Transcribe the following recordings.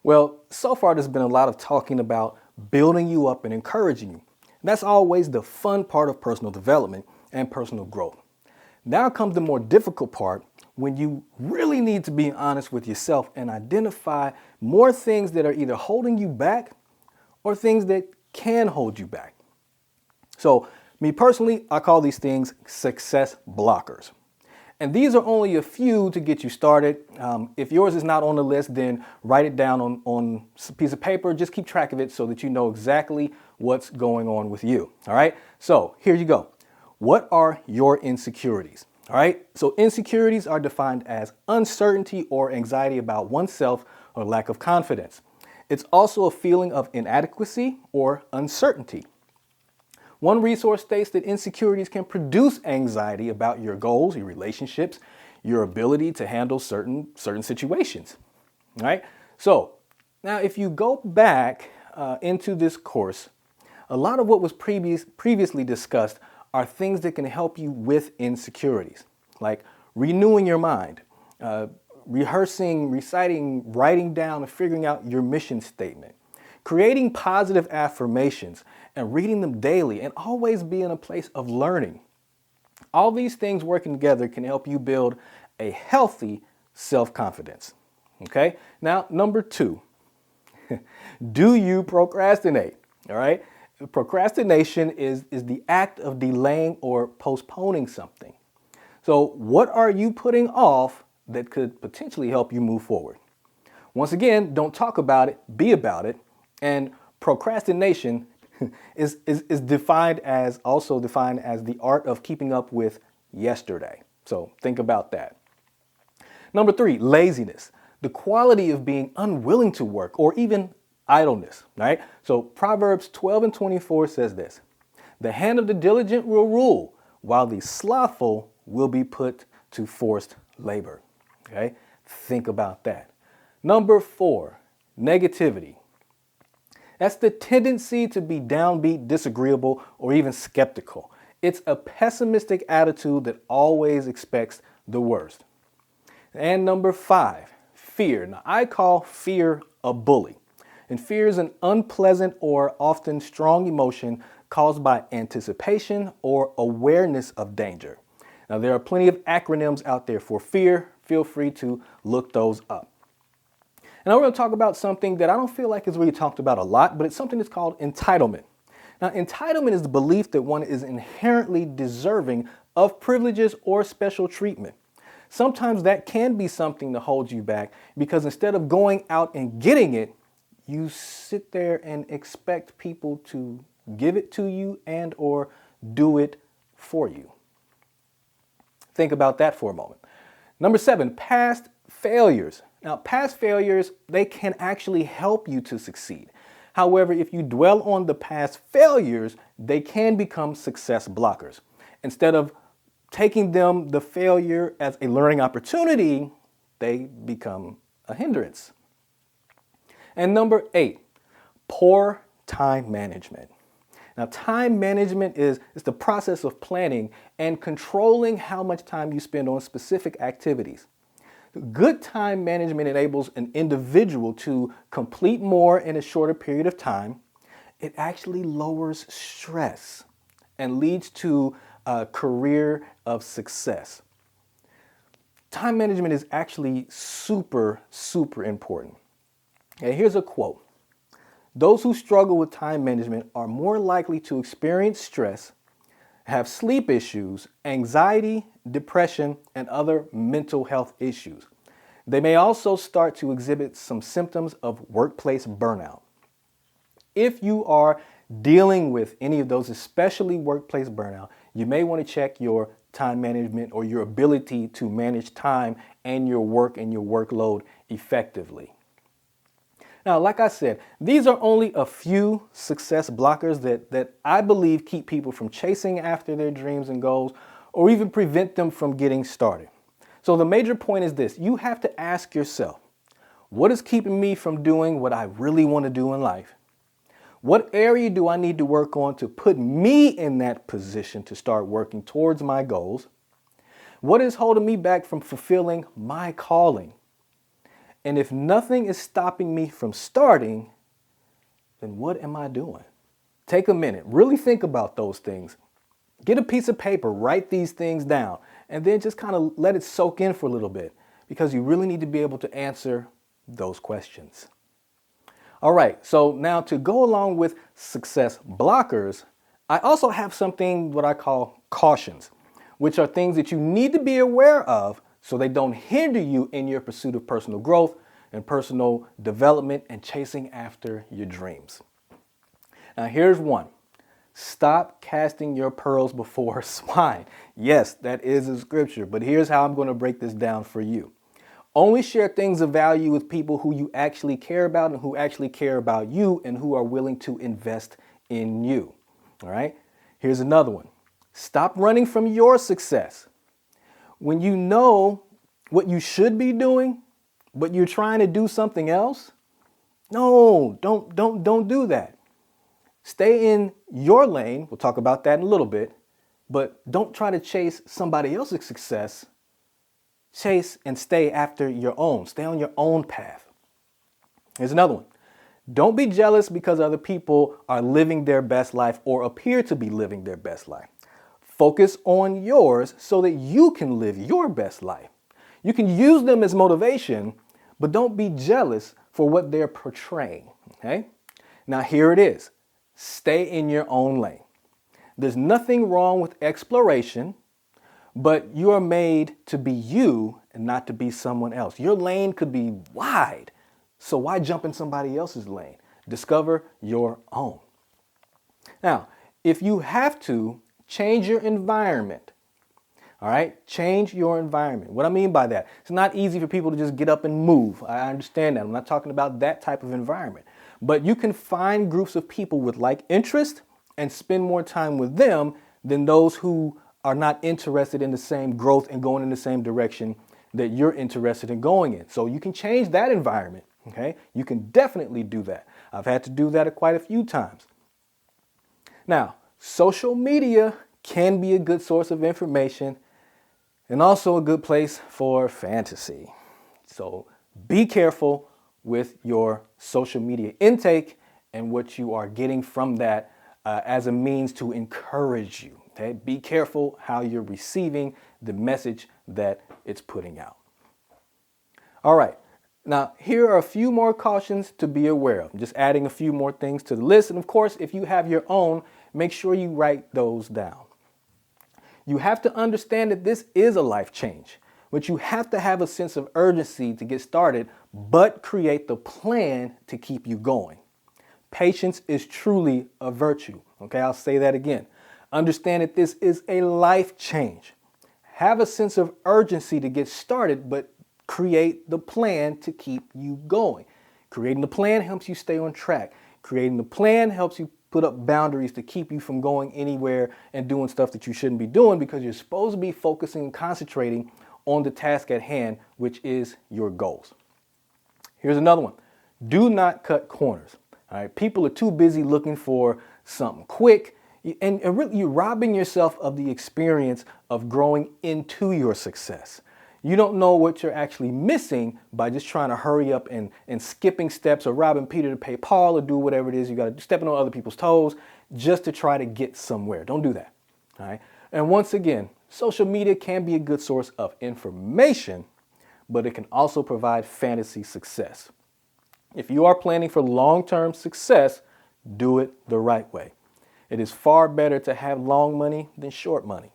Well, so far there's been a lot of talking about building you up and encouraging you. That's always the fun part of personal development and personal growth. Now comes the more difficult part when you really need to be honest with yourself and identify more things that are either holding you back or things that can hold you back. So, me personally, I call these things success blockers. And these are only a few to get you started. If yours is not on the list, then write it down on a piece of paper. Just keep track of it so that you know exactly what's going on with you. All right. So here you go. What are your insecurities? All right. So insecurities are defined as uncertainty or anxiety about oneself or lack of confidence. It's also a feeling of inadequacy or uncertainty. One resource states that insecurities can produce anxiety about your goals, your relationships, your ability to handle certain situations. All right. So now if you go back into this course, a lot of what was previously discussed are things that can help you with insecurities, like renewing your mind, rehearsing, reciting, writing down, and figuring out your mission statement, creating positive affirmations and reading them daily, and always be in a place of learning. All these things working together can help you build a healthy self-confidence. Okay. Now, number 2, do you procrastinate? All right. Procrastination is the act of delaying or postponing something. So what are you putting off that could potentially help you move forward? Once again, don't talk about it, be about it. And procrastination is defined as the art of keeping up with yesterday. So think about that. Number 3, laziness, the quality of being unwilling to work or even idleness, right? So Proverbs 12:24 says this: the hand of the diligent will rule, while the slothful will be put to forced labor. Okay, think about that. Number 4, negativity. That's the tendency to be downbeat, disagreeable, or even skeptical. It's a pessimistic attitude that always expects the worst. And number 5, fear. Now, I call fear a bully. And fear is an unpleasant or often strong emotion caused by anticipation or awareness of danger. Now, there are plenty of acronyms out there for fear. Feel free to look those up. And now we're going to talk about something that I don't feel like is really talked about a lot, but it's something that's called entitlement. Now, entitlement is the belief that one is inherently deserving of privileges or special treatment. Sometimes that can be something to hold you back because instead of going out and getting it, you sit there and expect people to give it to you and or do it for you. Think about that for a moment. Number 7, past failures. Now, past failures, they can actually help you to succeed. However, if you dwell on the past failures, they can become success blockers. Instead of taking the failure as a learning opportunity, they become a hindrance. And number 8, poor time management. Now, time management is the process of planning and controlling how much time you spend on specific activities. Good time management enables an individual to complete more in a shorter period of time. It actually lowers stress and leads to a career of success. Time management is actually super important. And here's a quote: those who struggle with time management are more likely to experience stress, have sleep issues, anxiety, depression, and other mental health issues. They may also start to exhibit some symptoms of workplace burnout. If you are dealing with any of those, especially workplace burnout, you may want to check your time management or your ability to manage time and your work and your workload effectively. Now, like I said, these are only a few success blockers that I believe keep people from chasing after their dreams and goals or even prevent them from getting started. So the major point is this: you have to ask yourself, what is keeping me from doing what I really want to do in life? What area do I need to work on to put me in that position to start working towards my goals? What is holding me back from fulfilling my calling? And if nothing is stopping me from starting, then what am I doing? Take a minute, really think about those things. Get a piece of paper, write these things down, and then just kind of let it soak in for a little bit, because you really need to be able to answer those questions. All right, so now to go along with success blockers, I also have something what I call cautions, which are things that you need to be aware of so they don't hinder you in your pursuit of personal growth and personal development and chasing after your dreams. Now, here's one. Stop casting your pearls before swine. Yes, that is a scripture, but here's how I'm going to break this down for you. Only share things of value with people who you actually care about and who actually care about you and who are willing to invest in you. All right? Here's another one. Stop running from your success. When you know what you should be doing, but you're trying to do something else, no, don't do that. Stay in your lane. We'll talk about that in a little bit, but don't try to chase somebody else's success. Chase and stay after your own. Stay on your own path. Here's another one. Don't be jealous because other people are living their best life or appear to be living their best life. Focus on yours so that you can live your best life. You can use them as motivation, but don't be jealous for what they're portraying. Okay? Now here it is. Stay in your own lane. There's nothing wrong with exploration, but you are made to be you and not to be someone else. Your lane could be wide, so why jump in somebody else's lane? Discover your own. Now, if you have to, change your environment. All right, change your environment. What I mean by that, it's not easy for people to just get up and move. I understand that. I'm not talking about that type of environment. But you can find groups of people with like interest and spend more time with them than those who are not interested in the same growth and going in the same direction that you're interested in going in. So you can change that environment. Okay, you can definitely do that. I've had to do that quite a few times. Now, social media can be a good source of information and also a good place for fantasy. So be careful with your social media intake and what you are getting from that as a means to encourage you. Okay? Be careful how you're receiving the message that it's putting out. All right. Now, here are a few more cautions to be aware of. I'm just adding a few more things to the list. And of course, if you have your own, make sure you write those down. You have to understand that this is a life change, but you have to have a sense of urgency to get started, but create the plan to keep you going. Patience is truly a virtue. Okay, I'll say that again. Understand that this is a life change. Have a sense of urgency to get started, but create the plan to keep you going. Creating the plan helps you stay on track. Creating the plan helps you put up boundaries to keep you from going anywhere and doing stuff that you shouldn't be doing, because you're supposed to be focusing and concentrating on the task at hand, which is your goals. Here's another one. Do not cut corners. All right, people are too busy looking for something quick, and really you're robbing yourself of the experience of growing into your success. You don't know what you're actually missing by just trying to hurry up and skipping steps or robbing Peter to pay Paul or do whatever it is. You got to do, stepping on other people's toes just to try to get somewhere. Don't do that. All right. And once again, social media can be a good source of information, but it can also provide fantasy success. If you are planning for long-term success, do it the right way. It is far better to have long money than short money.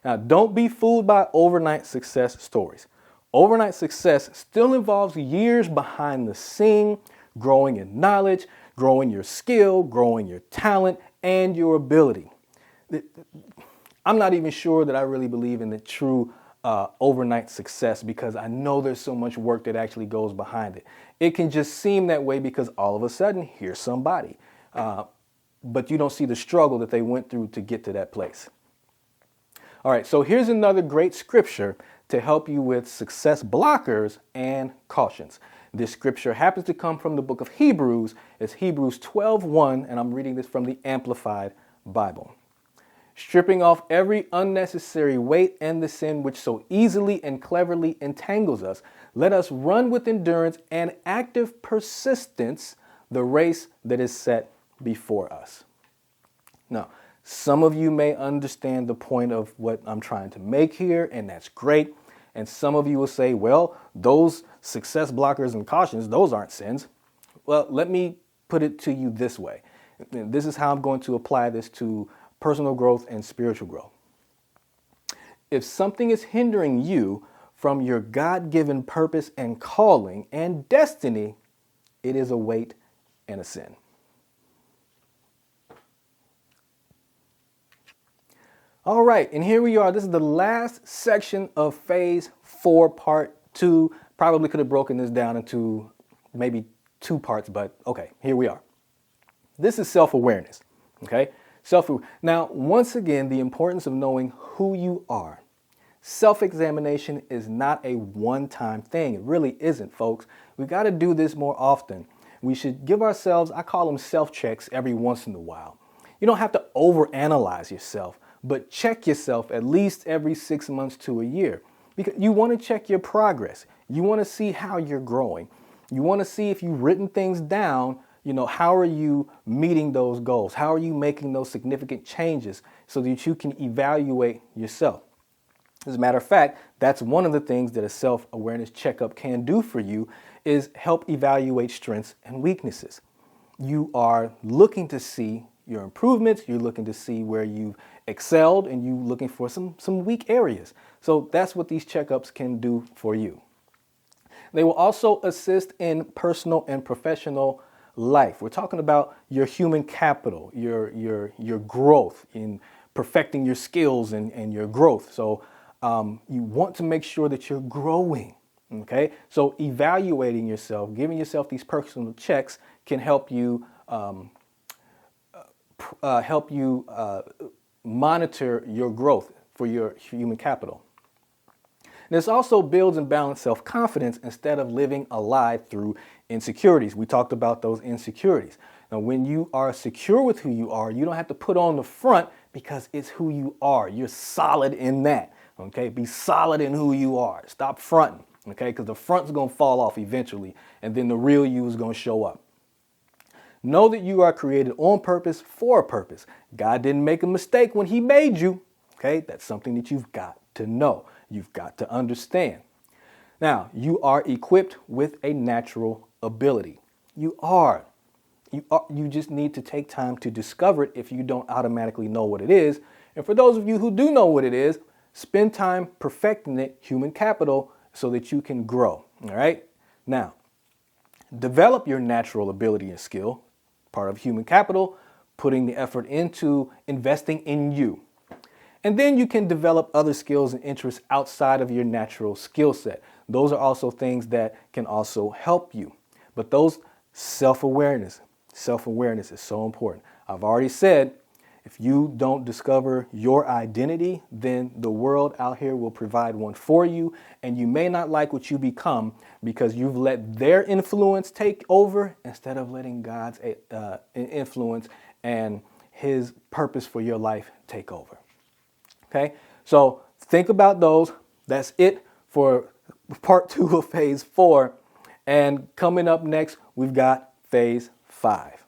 Now, don't be fooled by overnight success stories. Overnight success still involves years behind the scene, growing in knowledge, growing your skill, growing your talent, and your ability. I'm not even sure that I really believe in the true overnight success, because I know there's so much work that actually goes behind it. It can just seem that way because all of a sudden, here's somebody. But you don't see the struggle that they went through to get to that place. All right, so here's another great scripture to help you with success blockers and cautions. This scripture happens to come from the book of Hebrews. It's Hebrews 12:1, and I'm reading this from the Amplified Bible. stripping off every unnecessary weight and the sin which so easily and cleverly entangles us. Let us run with endurance and active persistence the race that is set before us. Now, some of you may understand the point of what I'm trying to make here, and that's great. And some of you will say, well, those success blockers and cautions, those aren't sins. Well, let me put it to you this way. This is how I'm going to apply this to personal growth and spiritual growth. If something is hindering you from your God-given purpose and calling and destiny, it is a weight and a sin. All right, and here we are. This is the last section of phase 4, part 2. Probably could have broken this down into maybe 2 parts, but okay, here we are. This is self-awareness, okay? Now, once again, the importance of knowing who you are. Self-examination is not a one-time thing. It really isn't, folks. We got to do this more often. We should give ourselves, I call them self-checks every once in a while. You don't have to overanalyze yourself, but check yourself at least every 6 months to a year. Because you want to check your progress. You want to see how you're growing. You want to see if you've written things down. How are you meeting those goals? How are you making those significant changes so that you can evaluate yourself? As a matter of fact, that's one of the things that a self-awareness checkup can do for you is help evaluate strengths and weaknesses. You are looking to see your improvements. You're looking to see where you've excelled, and you're looking for some weak areas. So that's what these checkups can do for you. They will also assist in personal and professional life. We're talking about your human capital, your growth in perfecting your skills and your growth. So you want to make sure that you're growing. Okay, so evaluating yourself, giving yourself these personal checks can help you monitor your growth for your human capital. This also builds and balances self-confidence instead of living a lie through insecurities. We talked about those insecurities. Now, when you are secure with who you are, you don't have to put on the front because it's who you are. You're solid in that. Okay, be solid in who you are. Stop fronting. Okay, because the front's going to fall off eventually, and then the real you is going to show up. Know that you are created on purpose for a purpose. God didn't make a mistake when he made you. Okay, that's something that you've got to know. You've got to understand. Now, you are equipped with a natural ability. You are. You just need to take time to discover it if you don't automatically know what it is. And for those of you who do know what it is, spend time perfecting it, human capital, so that you can grow. All right. Now, develop your natural ability and skill, part of human capital, putting the effort into investing in you. And then you can develop other skills and interests outside of your natural skill set. Those are also things that can also help you. But those self-awareness is so important. I've already said, if you don't discover your identity, then the world out here will provide one for you. And you may not like what you become because you've let their influence take over instead of letting God's influence and his purpose for your life take over. Okay, so think about those. That's it for part 2 of phase 4. And coming up next, we've got phase 5.